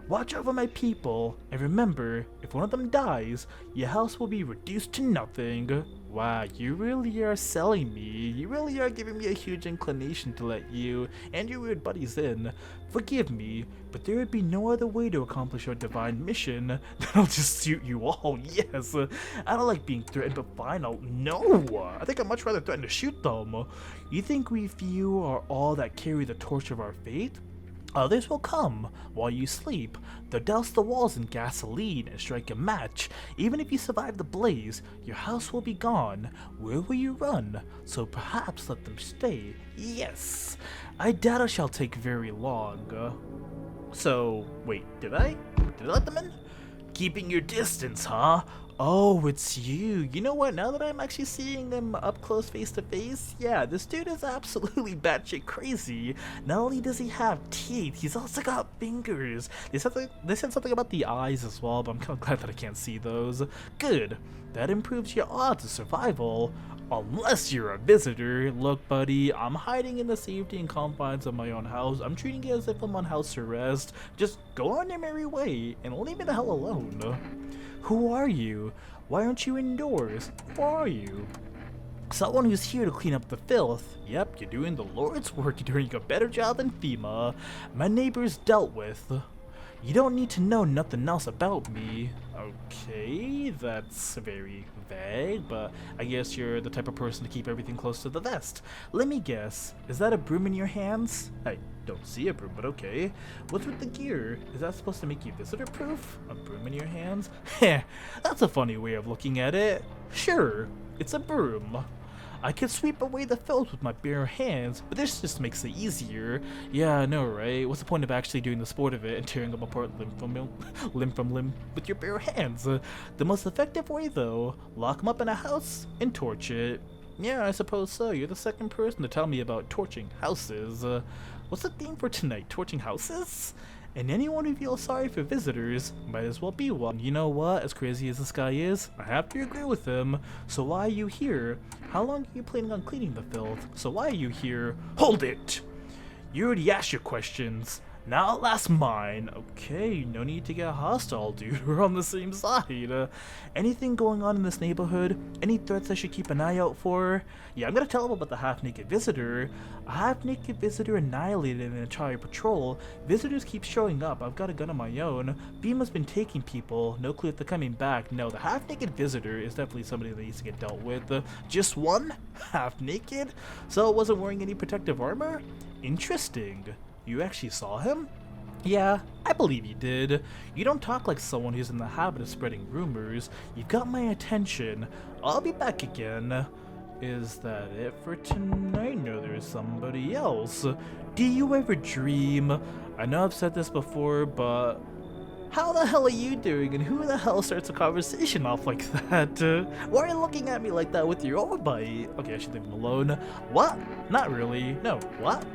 S1: Watch over my people, and remember, if one of them dies, your house will be reduced to nothing. Wow, you really are selling me. You really are giving me a huge inclination to let you and your weird buddies in. Forgive me, but there would be no other way to accomplish your divine mission. I'll just shoot you all, yes. I don't like being threatened, but fine, no. I think I'd much rather threaten to shoot them. You think we few are all that carry the torch of our faith? Others will come while you sleep. They'll douse the walls in gasoline and strike a match. Even if you survive the blaze, your house will be gone. Where will you run? So perhaps let them stay. Yes, I doubt it shall take very long. So, wait, did I let them in? Keeping your distance, huh? Oh, it's you. You know what? Now that I'm actually seeing him up close face to face, yeah, this dude is absolutely batshit crazy. Not only does he have teeth, he's also got fingers. They said something about the eyes as well, but I'm kind of glad that I can't see those. Good. That improves your odds of survival. Unless you're a visitor. Look, buddy, I'm hiding in the safety and confines of my own house. I'm treating it as if I'm on house arrest. Just go on your merry way and leave me the hell alone. Who are you? Why aren't you indoors? Who are you? Someone who's here to clean up the filth. Yep, you're doing the Lord's work. You're doing a better job than FEMA. My neighbor's dealt with. You don't need to know nothing else about me. Okay, that's very vague, but I guess you're the type of person to keep everything close to the vest. Let me guess, is that a broom in your hands? I don't see a broom, but okay. What's with the gear? Is that supposed to make you visitor-proof? A broom in your hands? Heh, that's a funny way of looking at it. Sure, it's a broom. I could sweep away the filth with my bare hands, but this just makes it easier. Yeah, I know, right? What's the point of actually doing the sport of it and tearing them apart limb from limb with your bare hands? The most effective way, though, lock them up in a house and torch it. Yeah, I suppose so. You're the second person to tell me about torching houses. What's the theme for tonight? Torching houses? And anyone who feels sorry for visitors might as well be one. You know what? As crazy as this guy is, I have to agree with him. So why are you here? How long are you planning on cleaning the filth? So why are you here? Hold it! You already asked your questions. Now at last mine. Okay, no need to get hostile, dude. We're on the same side. Anything going on in this neighborhood? Any threats I should keep an eye out for? Yeah, I'm gonna tell him about the half-naked visitor. A half-naked visitor annihilated an entire patrol. Visitors keep showing up. I've got a gun of my own. Beamer's been taking people. No clue if they're coming back. No, the half-naked visitor is definitely somebody that needs to get dealt with. Just one? Half-naked? So it wasn't wearing any protective armor? Interesting. You actually saw him? Yeah, I believe you did. You don't talk like someone who's in the habit of spreading rumors. You've got my attention. I'll be back again. Is that it for tonight? No, there's somebody else. Do you ever dream? I know I've said this before, but how the hell are you doing, and who the hell starts a conversation off like that? Why are you looking at me like that with your overbite? Okay, I should leave him alone. What? Not really. No, what?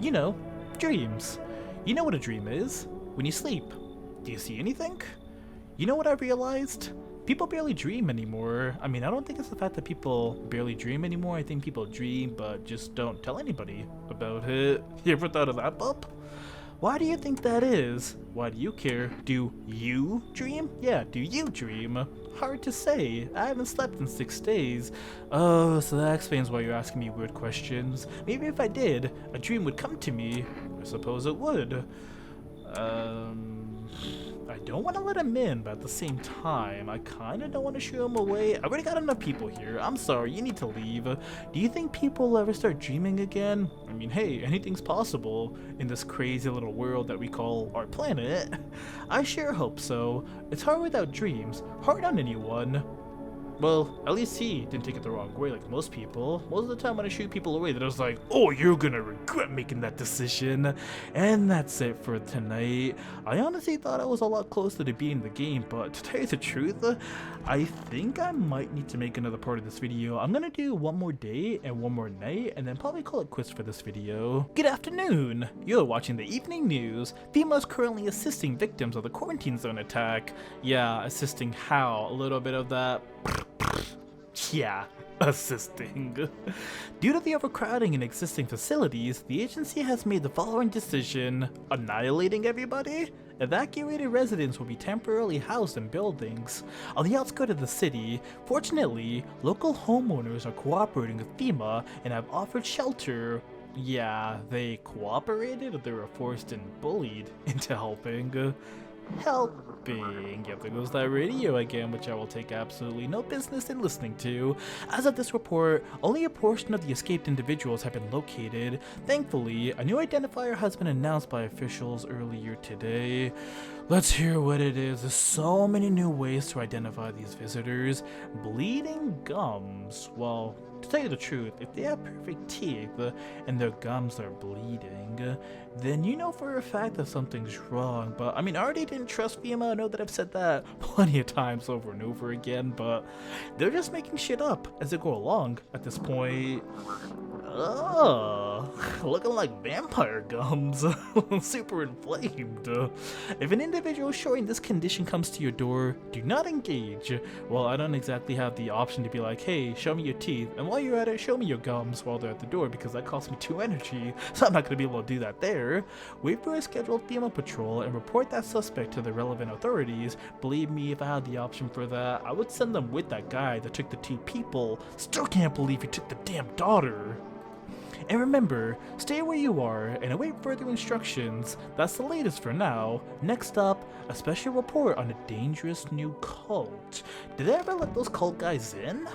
S1: You know, dreams. You know what a dream is? When you sleep. Do you see anything? You know what I realized? People barely dream anymore. I mean, I don't think it's the fact that people barely dream anymore. I think people dream, but just don't tell anybody about it. You ever thought of that, Bub? Why do you think that is? Why do you care? Do you dream? Yeah, do you dream? Hard to say. I haven't slept in 6 days. Oh, so that explains why you're asking me weird questions. Maybe if I did, a dream would come to me. I suppose it would. I don't want to let him in, but at the same time, I kind of don't want to shoo him away. I already got enough people here. I'm sorry, you need to leave. Do you think people will ever start dreaming again? I mean, hey, anything's possible in this crazy little world that we call our planet. I sure hope so. It's hard without dreams. Hard on anyone. Well, at least he didn't take it the wrong way like most people. Most of the time when I shoot people away, they're just like, oh, you're gonna regret making that decision. And that's it for tonight. I honestly thought I was a lot closer to beating the game, but to tell you the truth, I think I might need to make another part of this video. I'm gonna do one more day and one more night, and then probably call it quits for this video. Good afternoon! You're watching the evening news. FEMA is currently assisting victims of the quarantine zone attack. Yeah, assisting how? A little bit of that. Yeah, assisting. Due to the overcrowding in existing facilities, the agency has made the following decision: annihilating everybody? Evacuated residents will be temporarily housed in buildings on the outskirts of the city. Fortunately, local homeowners are cooperating with FEMA and have offered shelter. Yeah, they cooperated, or they were forced and bullied into helping. Helping. Yep, there goes that radio again, which I will take absolutely no business in listening to. As of this report, only a portion of the escaped individuals have been located. Thankfully, a new identifier has been announced by officials earlier today. Let's hear what it is. There's so many new ways to identify these visitors. Bleeding gums. Well, to tell you the truth, if they have perfect teeth and their gums are bleeding, then you know for a fact that something's wrong. But I mean, I already didn't trust FEMA. I know that I've said that plenty of times over and over again, but they're just making shit up as they go along at this point. Looking like vampire gums. Super inflamed. If an individual showing this condition comes to your door, do not engage. Well, I don't exactly have the option to be like, hey, show me your teeth, and while you're at it, show me your gums while they're at the door, because that costs me 2 energy, so I'm not going to be able to do that there. Wait for a scheduled FEMA patrol and report that suspect to the relevant authorities. Believe me, if I had the option for that, I would send them with that guy that took the 2 people. Still can't believe he took the damn daughter. And remember, stay where you are and await further instructions. That's the latest for now. Next up, a special report on a dangerous new cult. Did they ever let those cult guys in?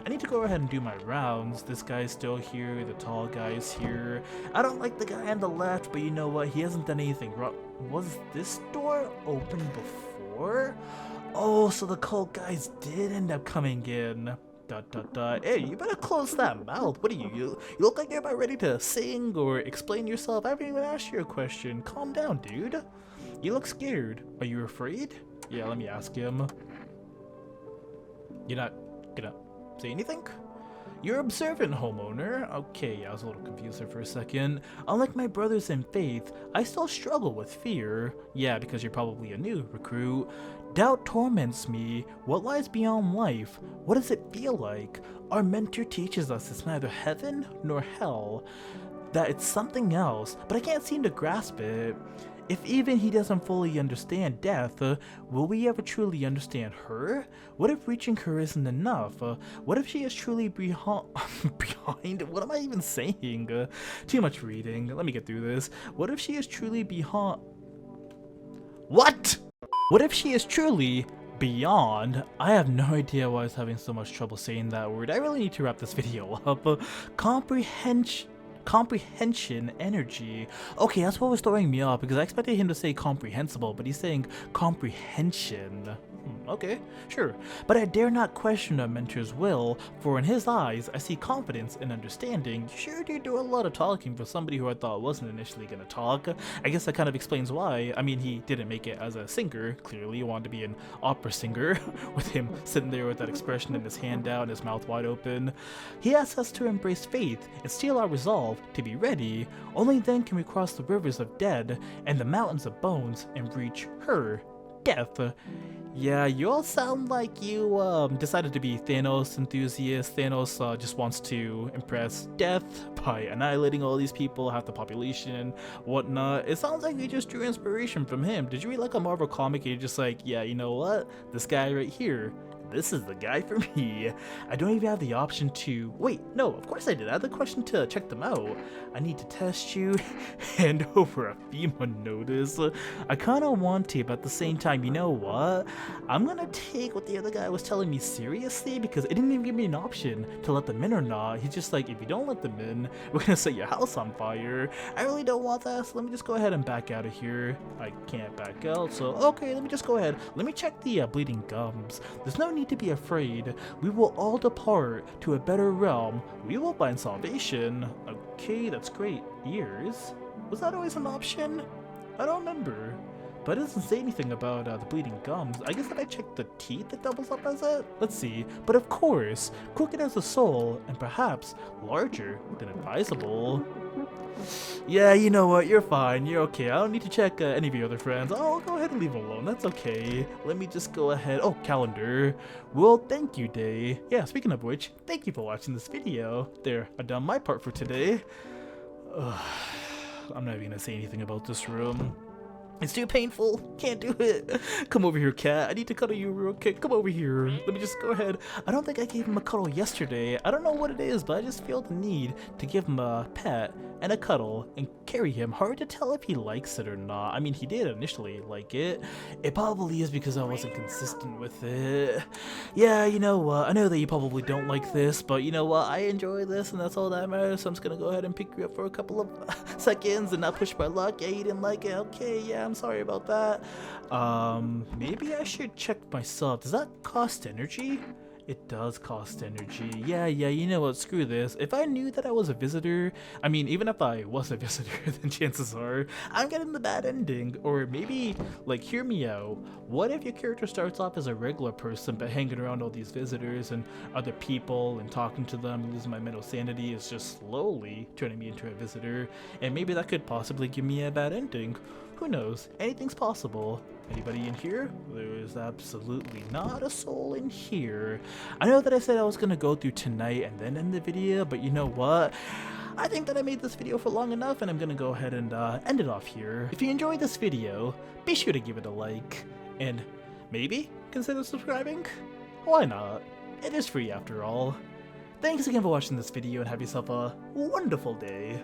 S1: I need to go ahead and do my rounds. This guy's still here, the tall guy's here. I don't like the guy on the left, but you know what? He hasn't done anything wrong. Was this door open before? Oh, so the cult guys did end up coming in. Hey, you better close that mouth. What are you? You look like you're about ready to sing or explain yourself. I haven't even asked you a question. Calm down, dude. You look scared. Are you afraid? Yeah, let me ask him. You're not gonna say anything? You're observant, homeowner. Okay, I was a little confused there for a second. Unlike my brothers in faith, I still struggle with fear. Yeah, because you're probably a new recruit. Doubt torments me. What lies beyond life? What does it feel like? Our mentor teaches us it's neither heaven nor hell, that it's something else, but I can't seem to grasp it. If even he doesn't fully understand death, will we ever truly understand her? What if reaching her isn't enough? What if she is truly behind? What am I even saying? Too much reading. Let me get through this. What if she is truly behind? What? What if she is truly beyond? I have no idea why I was having so much trouble saying that word. I really need to wrap this video up. Comprehension energy. Okay, that's what was throwing me off, because I expected him to say comprehensible, but he's saying comprehension. Okay, sure. But I dare not question a mentor's will, for in his eyes, I see confidence and understanding. You sure do do a lot of talking for somebody who I thought wasn't initially gonna talk. I guess that kind of explains why. I mean, he didn't make it as a singer. Clearly, he wanted to be an opera singer, with him sitting there with that expression in his hand down, his mouth wide open. He asks us to embrace faith and steel our resolve to be ready. Only then can we cross the rivers of dead and the mountains of bones and reach her, death. Yeah, you all sound like you decided to be Thanos enthusiast. Thanos just wants to impress death by annihilating all these people, half the population, whatnot. It sounds like you just drew inspiration from him. Did you read like a Marvel comic and you're just like, yeah, you know what? This guy right here, this is the guy for me. I don't even have the option to... Wait, no, of course I did. I had the question to check them out. I need to test you, hand over a FEMA notice. I kind of want to, but at the same time, you know what? I'm gonna take what the other guy was telling me seriously, because it didn't even give me an option to let them in or not. He's just like, if you don't let them in, we're gonna set your house on fire. I really don't want that, so let me just go ahead and back out of here. I can't back out, so okay, let me just go ahead. Let me check the bleeding gums. There's no need need to be afraid. We will all depart to a better realm. We will find salvation. Okay, that's great. Ears? Was that always an option? I don't remember. But it doesn't say anything about the bleeding gums. I guess if I check the teeth, it doubles up as it? Let's see. But of course, crooked as a soul, and perhaps larger than advisable. Yeah, you know what? You're fine. You're okay. I don't need to check any of your other friends. I'll go ahead and leave them alone. That's okay. Let me just go ahead. Oh, calendar. Well, thank you, Day. Yeah, speaking of which, thank you for watching this video. There, I've done my part for today. Ugh, I'm not even gonna say anything about this room. It's too painful. Can't do it. Come over here, cat. I need to cuddle you real quick. Come over here. Let me just go ahead. I don't think I gave him a cuddle yesterday. I don't know what it is, but I just feel the need to give him a pet and a cuddle and carry him. Hard to tell if he likes it or not. I mean, he did initially like it. It probably is because I wasn't consistent with it. Yeah, you know what? I know that you probably don't like this, but you know what? I enjoy this, and that's all that matters. So I'm just gonna go ahead and pick you up for a couple of seconds and not push my luck. Yeah, you didn't like it. Okay, yeah, I'm sorry about that. Maybe I should check myself. Does that cost energy? It does cost energy. Yeah, you know what, screw this. If I knew that I was a visitor, I mean, even if I was a visitor, then chances are I'm getting the bad ending. Or maybe, like, hear me out. What if your character starts off as a regular person, but hanging around all these visitors and other people and talking to them and losing my mental sanity is just slowly turning me into a visitor, and maybe that could possibly give me a bad ending. Who knows? Anything's possible. Anybody in here? There is absolutely not a soul in here. I know that I said I was gonna go through tonight and then end the video, but you know what? I think that I made this video for long enough, and I'm gonna go ahead and end it off here. If you enjoyed this video, be sure to give it a like, and maybe consider subscribing? Why not? It is free after all. Thanks again for watching this video, and have yourself a wonderful day.